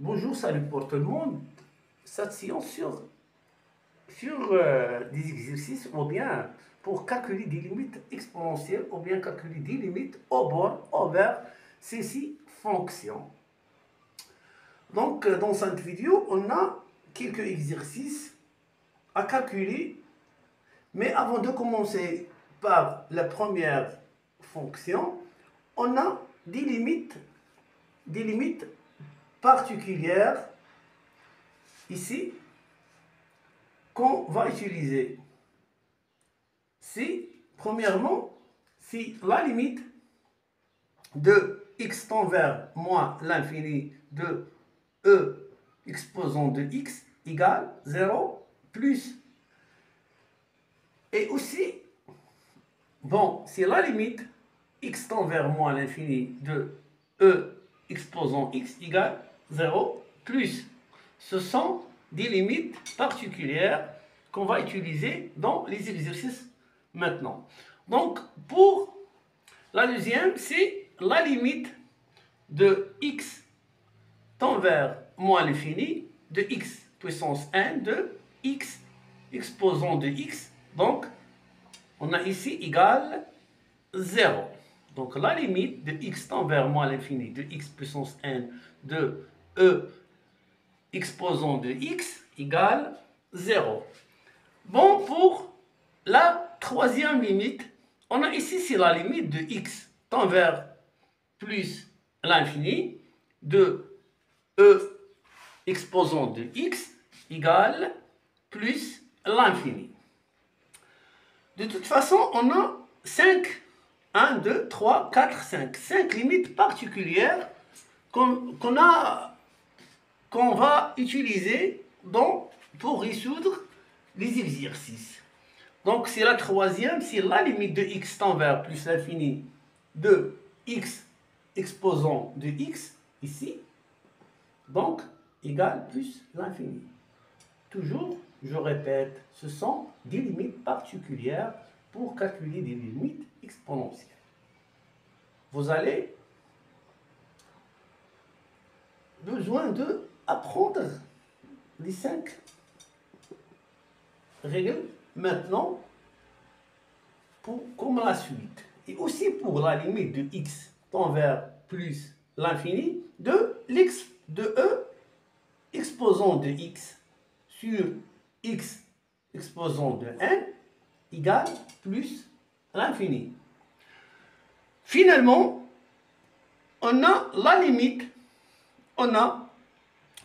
Bonjour, salut pour tout le monde. Cette séance sur des exercices ou bien pour calculer des limites exponentielles ou bien calculer des limites au bord envers ces six fonctions. Donc, dans cette vidéo, on a quelques exercices à calculer. Mais avant de commencer par la première fonction, on a des limites particulières ici qu'on va utiliser. Premièrement, si la limite de x tend vers moins l'infini de e exposant de x égale 0 plus. Et aussi, bon, si la limite x tend vers moins l'infini de e exposant x égale 0 plus. Ce sont des limites particulières qu'on va utiliser dans les exercices maintenant. Donc, pour la deuxième, c'est la limite de x tend vers moins l'infini de x puissance n de x exposant de x. Donc, on a ici égal 0. Donc, la limite de x tend vers moins l'infini de x puissance n de e exposant de x égale 0. Bon, pour la troisième limite, on a ici, c'est la limite de x tend vers plus l'infini de e exposant de x égale plus l'infini. De toute façon, on a 1, 2, 3, 4, 5 limites particulières qu'on va utiliser pour résoudre les exercices. Donc, c'est la troisième, c'est la limite de x tend vers plus l'infini de x exposant de x, ici, donc, égale plus l'infini. Toujours, je répète, ce sont des limites particulières pour calculer des limites exponentielles. Vous avez besoin d'apprendre les 5 règles maintenant comme la suite. Et aussi pour la limite de x tend vers plus l'infini de e exposant de x sur x exposant de n égale plus l'infini. Finalement, on a la limite,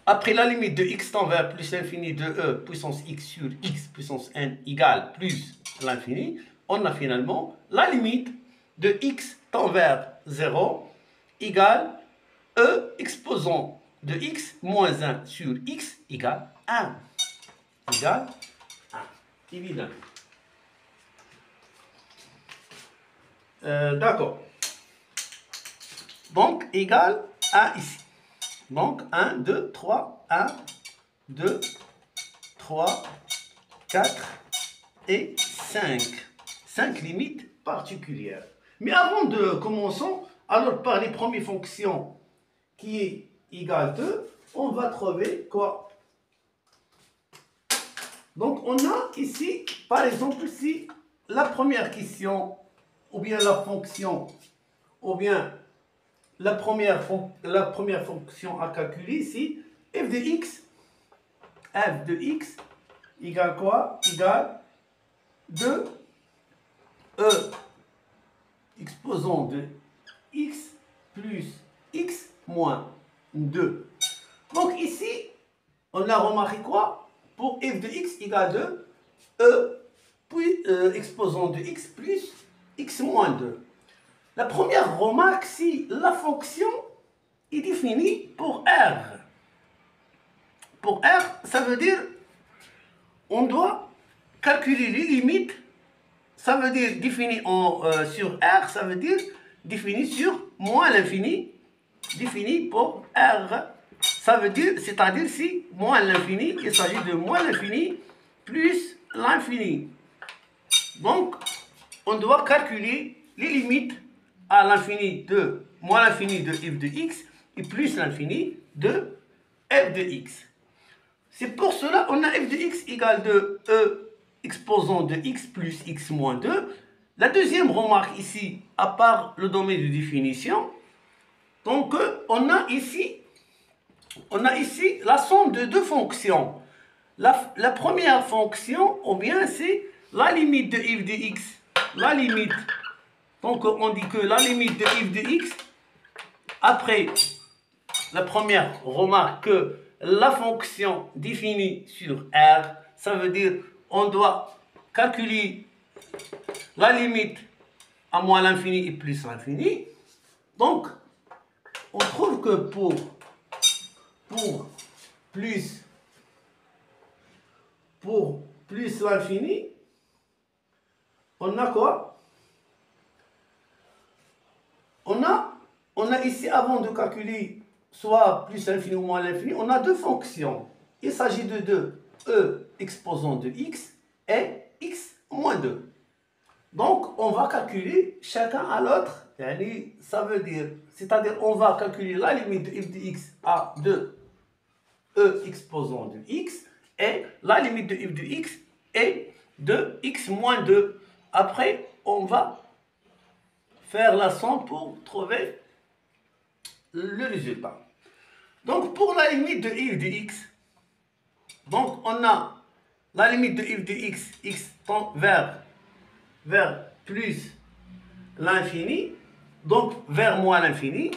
après la limite de x tend vers plus l'infini de e puissance x sur x puissance n égale plus l'infini, on a finalement la limite de x tend vers 0 égale e exposant de x moins 1 sur x égale 1. Égale 1. Évidemment. D'accord. Donc, égale 1 ici. Donc, 1, 2, 3, 1, 2, 3, 4 et 5. 5 limites particulières. Mais avant de commencer, alors par les premières fonctions qui est égale 2, on va trouver quoi? Donc, on a ici, par exemple, si la première question, ou bien la fonction, ou bien la première fonction à calculer ici, f de x égale quoi? Égale 2 e exposant de x plus x moins 2. Donc ici, on a remarqué quoi? Pour f de x égale 2, e puis exposant de x plus x moins 2. La première remarque, si la fonction est définie pour R. Pour R, ça veut dire on doit calculer les limites. Ça veut dire défini sur R, ça veut dire défini sur moins l'infini. Défini pour R. Ça veut dire, c'est-à-dire si moins l'infini, il s'agit de moins l'infini plus l'infini. Donc, on doit calculer les limites à l'infini de moins l'infini de f de x et plus l'infini de f de x. C'est pour cela qu'on a f de x égale de e exposant de x plus x moins 2. La deuxième remarque ici, à part le domaine de définition, donc on a ici la somme de deux fonctions. La première fonction, ou bien c'est la limite de f de x, la limite. Donc on dit que la limite de f de x, après la première remarque que la fonction définie sur R, ça veut dire on doit calculer la limite à moins l'infini et plus l'infini. Donc on trouve que pour plus l'infini, on a quoi? On a ici, avant de calculer soit plus l'infini ou moins l'infini, on a deux fonctions. Il s'agit de deux e exposant de x et x moins 2. Donc, on va calculer chacun à l'autre. Ça veut dire, c'est-à-dire, on va calculer la limite de f de x à 2 e exposant de x et la limite de f de x est de x moins 2. Après, on va faire la somme pour trouver le résultat. Donc, pour la limite de f de x, donc on a la limite de f de x, x tend vers plus l'infini, donc vers moins l'infini,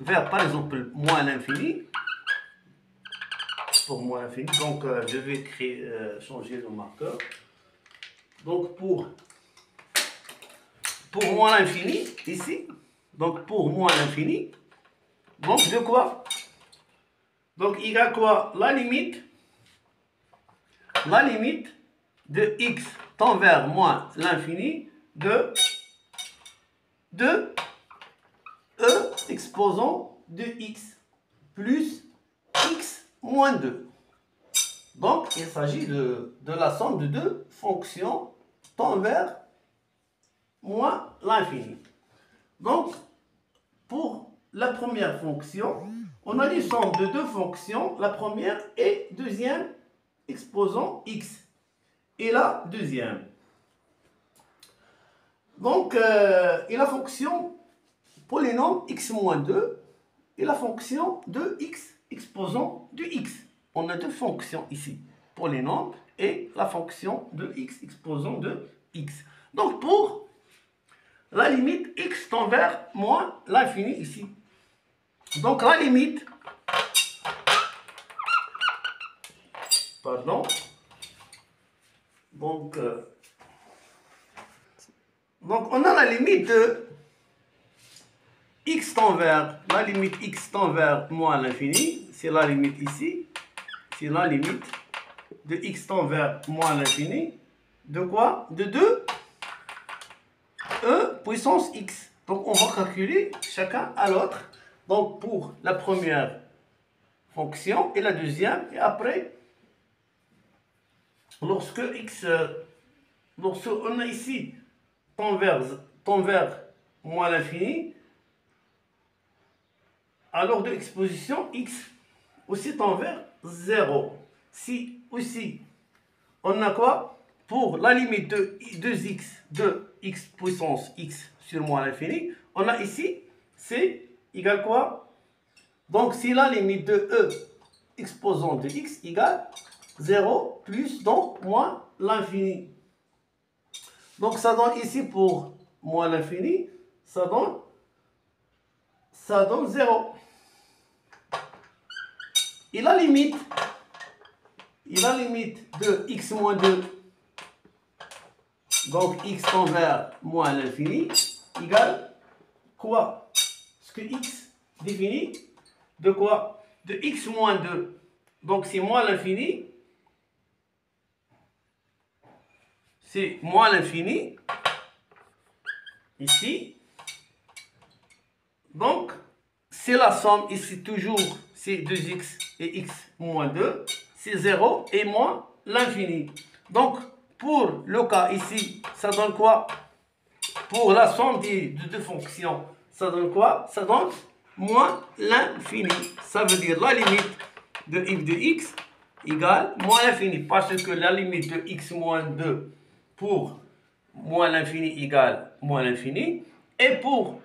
vers par exemple moins l'infini, pour moins l'infini, donc je vais changer le marqueur. Donc pour moins l'infini, ici, donc pour moins l'infini, donc de quoi? Donc il y a quoi? La limite de x tend vers moins l'infini de e exposant de x plus x moins 2. Donc il s'agit de la somme de deux fonctions tend vers moins l'infini. Donc pour la première fonction, on a une somme de deux fonctions, la première et deuxième exposant x. Et la deuxième. Donc, et la fonction polynôme x moins 2 et la fonction de x exposant de x. On a deux fonctions ici, polynôme et la fonction de x exposant de x. Donc, pour la limite x tend vers moins l'infini ici. Donc, la limite, pardon, donc on a la limite de x tend vers, la limite x tend vers moins l'infini, c'est la limite ici, c'est la limite de x tend vers moins l'infini, de quoi? De 2 e puissance x. Donc on va calculer chacun à l'autre, donc pour la première fonction et la deuxième, et après, lorsque on a ici tend vers moins l'infini, alors de exposition x aussi tend vers 0. Si aussi on a quoi? Pour la limite de 2x, de x puissance x sur moins l'infini, on a ici, c'est égal quoi? Donc si la limite de e exposant de x égale 0 plus donc moins l'infini. Donc ça donne ici pour moins l'infini, ça donne 0. Et la limite de x moins 2, donc x tend vers moins l'infini, égale quoi? Parce que x défini de quoi? De x moins 2. Donc c'est moins l'infini. C'est moins l'infini. Ici. Donc c'est la somme ici toujours. C'est 2x et x moins 2. C'est 0 et moins l'infini. Donc pour le cas ici, ça donne quoi? Pour la somme de deux fonctions, ça donne quoi? Ça donne moins l'infini. Ça veut dire la limite de f de x égale moins l'infini, parce que la limite de x moins 2 pour moins l'infini égale moins l'infini, et pour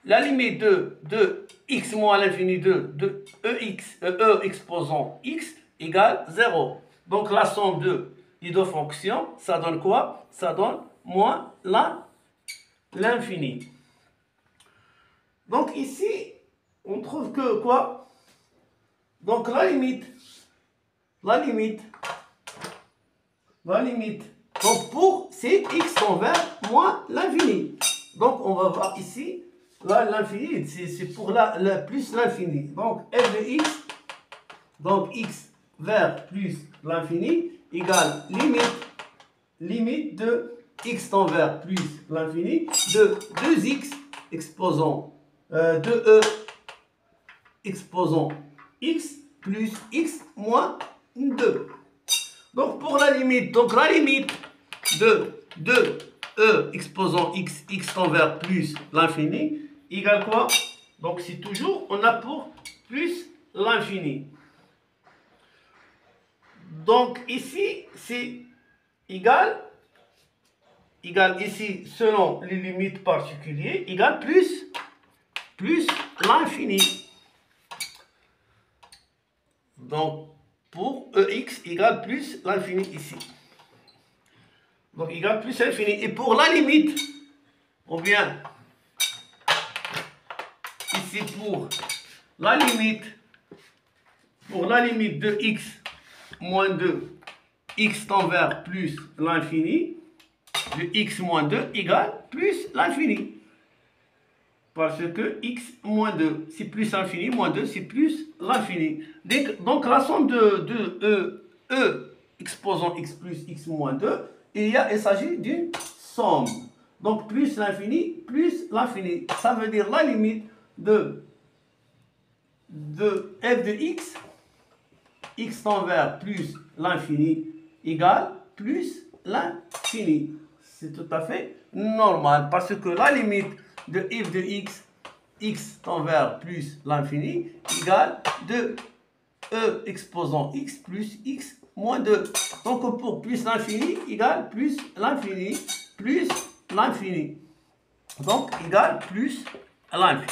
la limite de x moins l'infini de e exposant x égale 0. Donc la somme de les deux fonctions, ça donne quoi? Ça donne moins l'infini. Donc ici, on trouve que quoi? Donc la limite, donc pour c'est x tend vers moins l'infini. Donc on va voir ici, là l'infini, c'est pour plus l'infini. Donc f de x, donc x vers plus l'infini, égale limite de x tend vers plus l'infini de 2x exposant de e exposant x plus x moins 2. Donc pour la limite, de e exposant x tend vers plus l'infini égale quoi? Donc c'est toujours, on a pour plus l'infini. Donc ici c'est égal ici selon les limites particulières égale plus l'infini. Donc pour ex égale plus l'infini ici. Donc égale plus l'infini. Et pour la limite, on vient ici pour la limite de x moins 2, x tend vers plus l'infini, de x moins 2 égale plus l'infini. Parce que x moins 2, c'est plus l'infini, moins 2, c'est plus l'infini. Donc la somme de e exposant x plus x moins 2, il s'agit d'une somme. Donc plus l'infini, plus l'infini. Ça veut dire la limite de f de x tend vers plus l'infini, égale plus l'infini. C'est tout à fait normal, parce que la limite de f de x tend vers plus l'infini, égale de e exposant x plus x moins 2. Donc pour plus l'infini, égale plus l'infini, donc égale plus l'infini.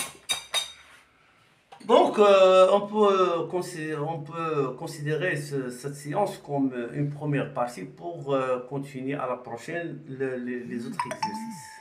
Donc on peut considérer cette séance comme une première partie pour continuer à la prochaine les autres exercices.